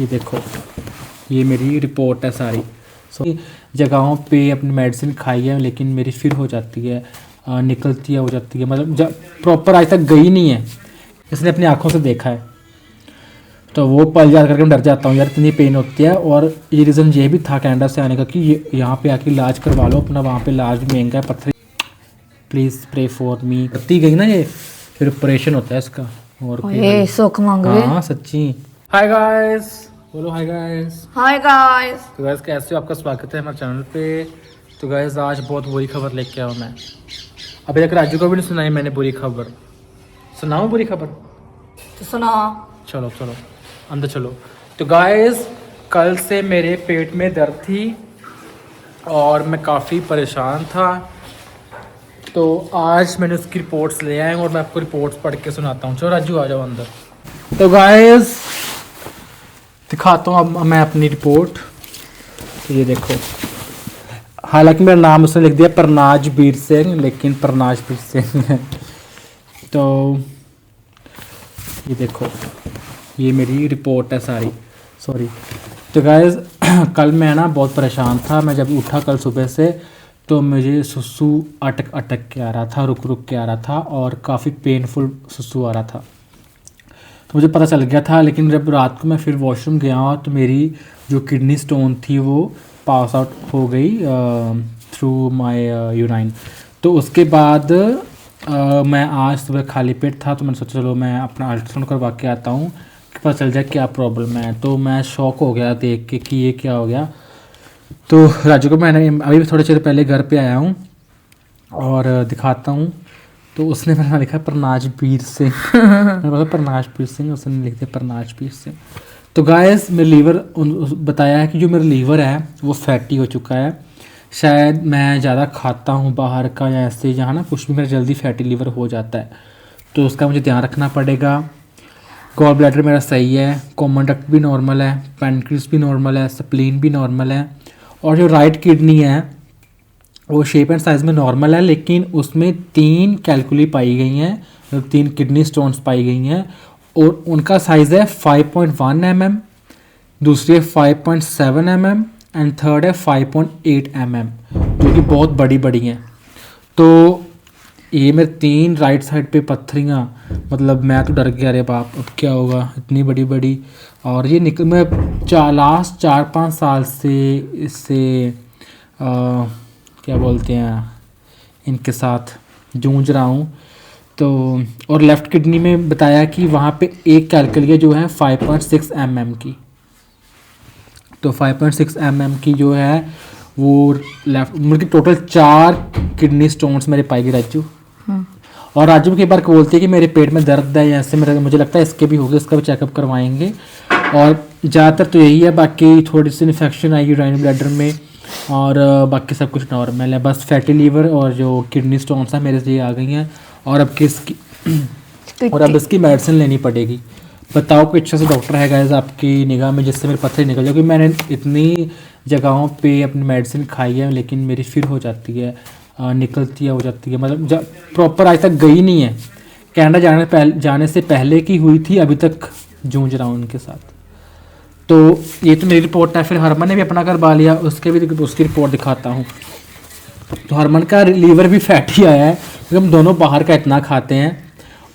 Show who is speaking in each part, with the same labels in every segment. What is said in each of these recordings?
Speaker 1: ये देखो, ये मेरी रिपोर्ट है सारी। जगहों पे अपनी मेडिसिन खाई है लेकिन मेरी फिर हो जाती है, निकलती है, हो जाती है, मतलब प्रॉपर आज तक गई नहीं है। इसने अपनी आंखों से देखा है तो वो पल याद करके मैं डर जाता हूँ यार, इतनी पेन होती है। और ये रीज़न ये भी था कनाडा से आने का कि यहाँ पे आके इलाज करवा लो अपना, वहाँ पे इलाज भी महंगा है। पत्थर प्लीज़ प्रे फॉर मी करती गई ना ये, फिर ऑपरेशन होता है इसका। और
Speaker 2: ये सुख मांग रहे।
Speaker 1: हाँ सच्ची। हाय गाइस, बोलो हाय गाइस।
Speaker 2: Hi guys.
Speaker 1: तो गाइस कैसे हो, आपका स्वागत है हमारे चैनल पे। तो गाइस आज बहुत बुरी खबर लेके आया मैं। अभी तक राजू को भी नहीं सुनाई मैंने बुरी खबर। सुनाऊं बुरी खबर?
Speaker 2: तो सुना।
Speaker 1: चलो चलो अंदर चलो। तो गाइस कल से मेरे पेट में दर्द थी और मैं काफ़ी परेशान था। तो आज मैंने उसकी रिपोर्ट्स ले आए और मैं आपको रिपोर्ट्स पढ़ के सुनाता हूँ। चलो राजू आ जाओ अंदर। तो गाइस दिखाता हूँ अब मैं अपनी रिपोर्ट। तो ये देखो, हालांकि मेरा नाम उसने लिख दिया परनाज बीर सिंह, लेकिन परनाज बीर सिंह है। तो ये देखो, ये मेरी रिपोर्ट है सारी। सॉरी। तो गाइस कल मैं ना बहुत परेशान था। मैं जब उठा कल सुबह से तो मुझे सुसु अटक अटक के आ रहा था, रुक रुक के आ रहा था और काफ़ी पेनफुल सुसु आ रहा था। तो मुझे पता चल गया था, लेकिन जब रात को मैं फिर वॉशरूम गया तो मेरी जो किडनी स्टोन थी वो पास आउट हो गई थ्रू माय यूराइन। तो उसके बाद मैं आज सुबह खाली पेट था तो मैंने सोचा चलो मैं अपना अल्ट्रासाउंड करवा के आता हूँ कि पता चल जाए क्या प्रॉब्लम है। तो मैं शॉक हो गया देख के कि ये क्या हो गया। तो राजू को मैंने अभी थोड़े चेर पहले घर पे आया हूँ और दिखाता हूँ। तो उसने मेरा लिखा परनाज बीर सिंह। मैंने बोला परनाज बीर सिंह, उसने लिख दिया परनाज बीर सिंह। तो गाइस मेरा लीवर बताया है कि जो मेरा लीवर है वो फैटी हो चुका है। शायद मैं ज़्यादा खाता हूँ बाहर का या ऐसे, जहाँ ना कुछ भी मेरा जल्दी फैटी लीवर हो जाता है, तो उसका मुझे ध्यान रखना पड़ेगा। गॉल ब्लैडर मेरा सही है, कॉमन डक्ट भी नॉर्मल है, पैनक्रियास भी नॉर्मल है, स्प्लीन भी नॉर्मल है और जो राइट किडनी है वो शेप एंड साइज़ में नॉर्मल है, लेकिन उसमें 3 कैलकुली पाई गई हैं, मतलब 3 किडनी स्टोन्स पाई गई हैं और उनका साइज़ है 5.1 mm, दूसरी है 5.7 mm एंड थर्ड है 5.8 mm, जो कि बहुत बड़ी बड़ी हैं। तो ये मेरे 3 राइट साइड पे पत्थरियाँ, मतलब मैं तो डर गया, अरे बाप अब क्या होगा, इतनी बड़ी बड़ी। और ये निकल मैं लास्ट 4-5 साल से इससे क्या बोलते हैं, इनके साथ जूझ रहा हूँ। तो और लेफ़्ट किडनी में बताया कि वहाँ पे एक कैलकुलिया जो है 5.6 mm की। तो 5.6 mm की जो है वो लेफ्ट, मतलब टोटल 4 किडनी स्टोन्स मेरे पाई गए राजू। और राजू की बार बोलती है कि मेरे पेट में दर्द है, ऐसे मुझे लगता है इसके भी होगा, इसका भी चेकअप करवाएंगे। और ज़्यादातर तो यही है, बाकी थोड़ी सी इन्फेक्शन आई यूराइन ब्लैडर में और बाकी सब कुछ नॉर्मल है। बस फैटी लीवर और जो किडनी स्टोन्स हैं मेरे से आ गई हैं और अब इसकी मेडिसिन लेनी पड़ेगी। बताओ कोई अच्छा सा डॉक्टर है गाइस आपकी निगाह में जिससे मेरे पत्थर निकल जाए, क्योंकि मैंने इतनी जगहों पे अपनी मेडिसिन खाई है लेकिन मेरी फिर हो जाती है, निकलती है, हो जाती है, मतलब प्रॉपर आज तक गई नहीं है। कनाडा जाने से पहले की हुई थी, अभी तक जूझ रहा हूँ उनके साथ। तो ये तो मेरी रिपोर्ट है। फिर हरमन ने भी अपना करवा लिया, उसकी रिपोर्ट दिखाता हूँ। तो हरमन का लीवर भी फैटी आया है क्योंकि हम दोनों बाहर का इतना खाते हैं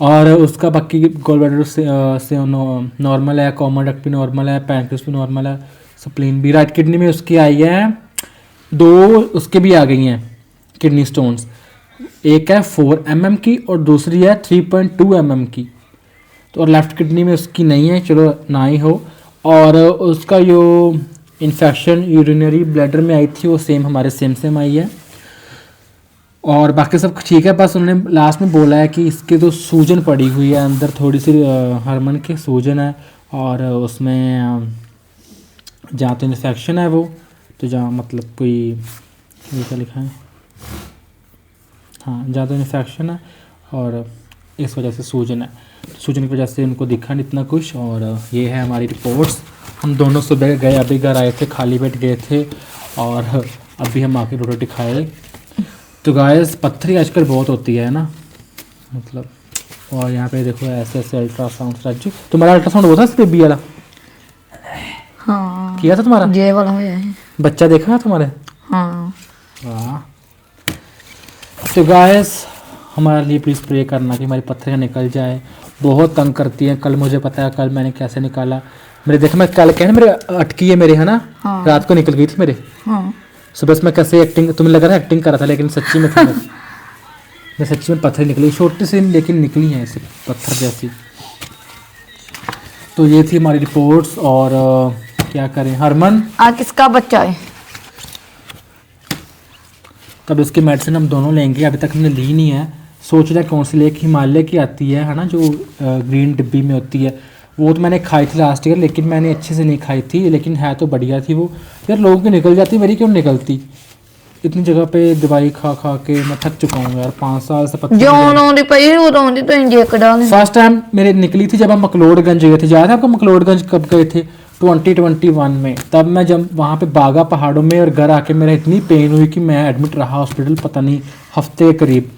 Speaker 1: और उसका बाकी गॉल ब्लैडर से नॉर्मल है, कॉमन डक्ट भी नॉर्मल है, पैनक्रियास भी नॉर्मल है, स्प्लीन भी। राइट किडनी में उसकी आई है 2, उसके भी आ गई हैं किडनी स्टोन्स। एक है 4 mm की और दूसरी है 3.2 mm की। तो और लेफ़्ट किडनी में उसकी नहीं है, चलो ना ही हो। और उसका जो इन्फेक्शन यूरिनरी ब्लैडर में आई थी वो सेम हमारे सेम आई है और बाकी सब ठीक है। बस उन्होंने लास्ट में बोला है कि इसके तो सूजन पड़ी हुई है अंदर, थोड़ी सी हार्मोन के सूजन है और उसमें जहाँ तो इन्फेक्शन है वो, तो जहाँ मतलब कोई ये क्या लिखा है, हाँ जहाँ तो इन्फेक्शन है और इस वजह से सूजन है। सूजन की वजह से उनको दिखा नहीं इतना कुछ। और ये है हमारी रिपोर्ट्स। हम दोनों सुबह गए, अभी घर आए थे, खाली पेट गए थे और अभी हम आके रोटी खाए। तो गाइस पत्थरी आजकल बहुत होती है ना, मतलब। और यहाँ पे देखो ऐसे ऐसे अल्ट्रासाउंड। राजू तुम्हारा अल्ट्रासाउंड होता है इस बेबी वाला?
Speaker 2: हाँ
Speaker 1: किया था तुम्हारा
Speaker 2: ये वाला होया है।
Speaker 1: बच्चा देखा है तुम्हारे?
Speaker 2: हाँ
Speaker 1: वाह। तो गाइस हमारे लिए प्लीज़ प्रे करना कि हमारी पत्थरियाँ निकल जाए, बहुत तंग करती हैं। कल मुझे पता है कल मैंने कैसे निकाला, मेरे देखो मैं कल क्या है मेरे अटकी है मेरे, है ना?
Speaker 2: हाँ।
Speaker 1: रात को निकल गई थी मेरे।
Speaker 2: हाँ
Speaker 1: सुबह से मैं कैसे एक्टिंग, तुम्हें लग रहा है एक्टिंग कर रहा था, लेकिन सच्ची में था मैं सच्ची में पत्थर निकली, छोटी सी लेकिन निकली हैं ऐसे पत्थर जैसी। तो ये थी हमारी रिपोर्ट्स। और क्या करें हरमन,
Speaker 2: आज किसका बच्चा है?
Speaker 1: तब इसकी मेडिसिन हम दोनों लेंगे, अभी तक हमने ली नहीं है। सोच रहे हैं कौन सी ले, हिमालय की आती है ना, जो ग्रीन डिब्बी में होती है, वो तो मैंने खाई थी लास्ट ईयर, लेकिन मैंने अच्छे से नहीं खाई थी, लेकिन है तो बढ़िया थी वो। यार लोगों की निकल जाती, मेरी क्यों निकलती? इतनी जगह पे दवाई खा खा के मैं थक चुका हूँ यार, 5 साल से
Speaker 2: जो रोंदी पई वो रोंदी तो इंजेक्ट डाल।
Speaker 1: फर्स्ट टाइम मेरे निकली थी जब हम मकलोडगंज गए थे, याद है आपको? मकलोडगंज कब गए थे? 2021 में। तब मैं जब वहाँ पे बागा पहाड़ों में, और घर आके मेरा इतनी पेन हुई कि मैं एडमिट रहा हॉस्पिटल, पता नहीं हफ्ते के करीब।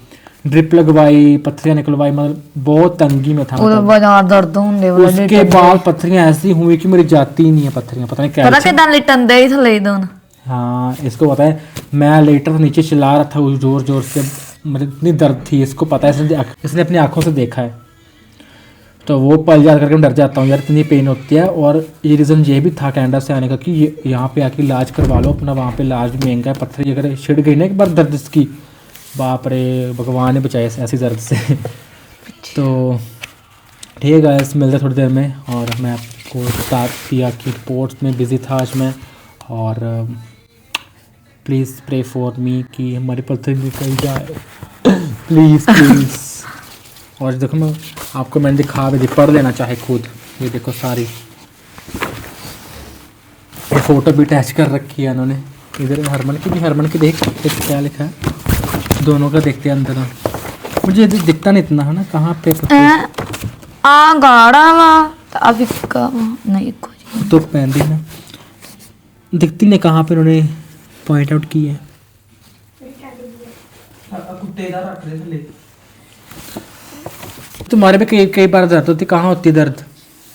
Speaker 1: ड्रिप लगवाई, पत्थरियाँ निकलवाई, मतलब बहुत तंगी में था मैं
Speaker 2: वो
Speaker 1: तब।
Speaker 2: बाजार दर्द होंदे वाला
Speaker 1: उसके बाद पत्थरियाँ ऐसी हुई कि मेरी जाती ही नहीं है पत्थरियाँ, पता नहीं क्या।
Speaker 2: पता कितना लिटन दे ही थले दोन।
Speaker 1: हाँ इसको पता है, मैं लेटर नीचे चिल्ला रहा था जोर जोर से, मतलब इतनी दर्द थी, इसको पता है, इसने अपनी आंखों से देखा है। तो वो पल याद करके मैं डर जाता हूँ यार, इतनी पेन होती है। और ये रीज़न ये भी था कनाडा से आने का कि यहाँ पे आके इलाज करवा लो अपना, वहाँ पे इलाज भी महंगा है। पत्थर अगर छिड़ गई ना एक बार दर्द इसकी, बाप रे, भगवान ने बचाए ऐसी दर्द से। तो ठीक है गाइस, मिलते हैं थोड़ी देर में। और मैं आपको बता दिया कि रिपोर्ट्स में बिज़ी था आज मैं, और प्लीज़ प्रे फॉर मी कि हमारी पत्थर निकल जाए प्लीज़ प्लीज़। और देखो मैं आपको मैंने दिखा भी दी, पढ़ लेना चाहे खुद, ये देखो सारी ये फ़ोटो भी अटैच कर रखी है उन्होंने। इधर हरमन की देख क्या लिखा है, दोनों का देखते हैं अंदर। मुझे दिखता नहीं इतना है ना, कहाँ पे
Speaker 2: आ गाड़ा वा अभी का नहीं कुछ
Speaker 1: तो पहन दी ना, दिखती नहीं कहाँ पे उन्होंने पॉइंट आउट की है। तुम्हारे पे कई बार दर्द होती, कहाँ होती दर्द?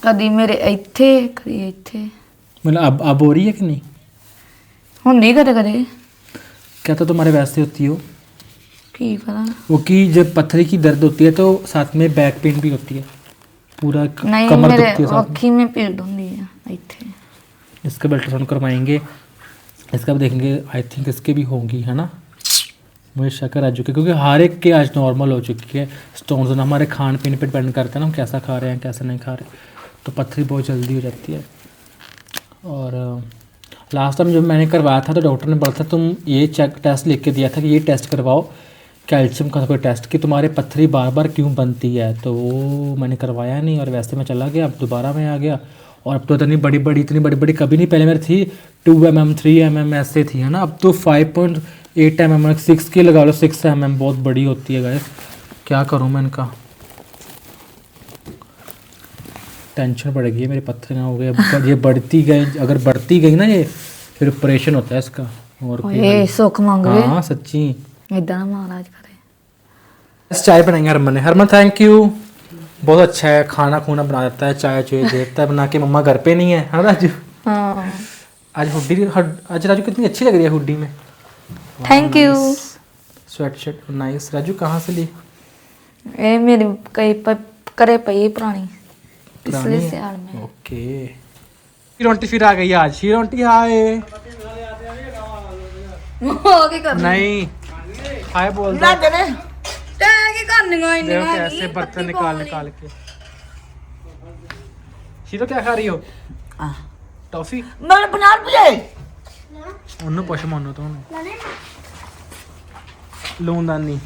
Speaker 2: कदी मेरे इत्थे कदी इत्थे।
Speaker 1: मतलब अब हो रही है कि नहीं?
Speaker 2: हम नहीं करे करे
Speaker 1: क्या तो तुम्हारे वैसे होती हो
Speaker 2: की पता
Speaker 1: वो, कि जब पत्थरी की दर्द होती है तो साथ में बैक पेन भी होती है, पूरा
Speaker 2: नहीं
Speaker 1: कमर
Speaker 2: मेरे
Speaker 1: दुखती है साथ में।
Speaker 2: अखी में पीड़ होती है इत्थे।
Speaker 1: इसका भी अल्ट्रासाउंड करवाएंगे, इसका भी देखेंगे, आई थिंक इसके भी होंगी, है ना? मुझे शक है राजू के, क्योंकि हर एक के आज नॉर्मल हो चुकी है स्टोन्स। हमारे खान पीने पर डिपेंड करता है ना, हम कैसा खा रहे हैं कैसा नहीं खा रहे, तो पत्थरी बहुत जल्दी हो जाती है। और लास्ट टाइम जब मैंने करवाया था तो डॉक्टर ने बोला था तुम ये चेक टेस्ट लिख के दिया था कि ये टेस्ट करवाओ, कैल्शियम का कोई टेस्ट, कि तुम्हारे पत्थरी बार बार क्यों बनती है। तो वो मैंने करवाया नहीं, और वैसे मैं चला गया, अब दोबारा मैं आ गया। और अब तो इतनी बड़ी बड़ी कभी नहीं, पहले मेरी थी 2 mm 3 mm ऐसे थी, है ना? अब तो 5.8 mm 6 की लगा लो, 6 mm बहुत बड़ी होती है गाइस। क्या करूँ मैं इनका, टेंशन पड़ गई है, मेरे पत्थर हो गए। अब ये बढ़ती गई, अगर बढ़ती गई ना ये, फिर ऑपरेशन होता है इसका। और
Speaker 2: ओए सुख मांगवे
Speaker 1: हाँ सच्ची,
Speaker 2: इधर महाराज करे।
Speaker 1: चाय बनाएंगे हरमन ने। हरमन थैंक यू, बहुत अच्छा है, खाना खूना बना देता है, चाय चुए देता है बना के। मम्मा घर पे नहीं है राजू?
Speaker 2: हाँ
Speaker 1: आज राजू कितनी अच्छी लग रही है हुड्डी में।
Speaker 2: Thank you.
Speaker 1: Sweat shirt nice. Raju कहाँ से ली?
Speaker 2: ए मेरी कई करे पई पुरानी पिछले
Speaker 1: पुरानी है?
Speaker 2: साल में।
Speaker 1: ओके, शीरोंटी फिर आ गई आज। शीरोंटी हाय।
Speaker 2: की कर
Speaker 1: नहीं हाय बोल दो।
Speaker 2: देने की करनी है
Speaker 1: देखो कैसे बर्तन निकाल के। शीरो क्या खा रही हो? टॉफी?
Speaker 2: मैं 50 रुपए
Speaker 1: ਉਹਨੂੰ ਪੁੱਛ ਮੰਨੋ ਤੋਂ ਲੂਣਦਾਨੀ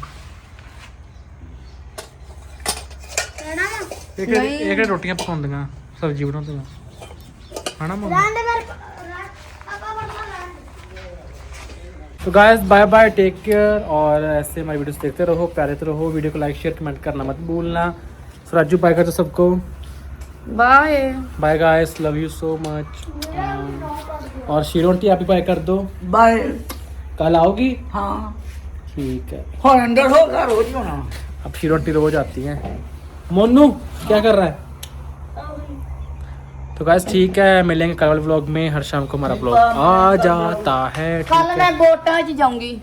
Speaker 1: ਇੱਕ ਰੋਟੀਆਂ ਪਕਾਉਂਦੀਆਂ, ਸਬਜ਼ੀ ਬਣਾਉਂਦੀਆਂ, ਹਨਾ ਮੰਮਾ? तो guys bye bye, take care. और ऐसे हमारी वीडियोस देखते रहो, प्यारे तो रहो। वीडियो को लाइक शेयर कमेंट करना मत भूलना। सो राजू बाय कर दो सबको।
Speaker 2: Bye
Speaker 1: bye guys, love you so much. और शीरोंटी आप भी बाय कर दो।
Speaker 2: बाय।
Speaker 1: कल आओगी?
Speaker 2: हाँ
Speaker 1: ठीक है।
Speaker 2: हो अंदर होगा रोज होना।
Speaker 1: अब शीरोंटी रोज आती है। मोनू क्या कर रहा है? तो गाइस ठीक है, मिलेंगे कल वाले व्लॉग में। हर शाम को हमारा व्लॉग आ जाता है, ठीक
Speaker 2: कल
Speaker 1: है।
Speaker 2: मैं बोटा च जाऊंगी।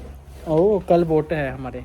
Speaker 1: ओ कल बोट है हमारे।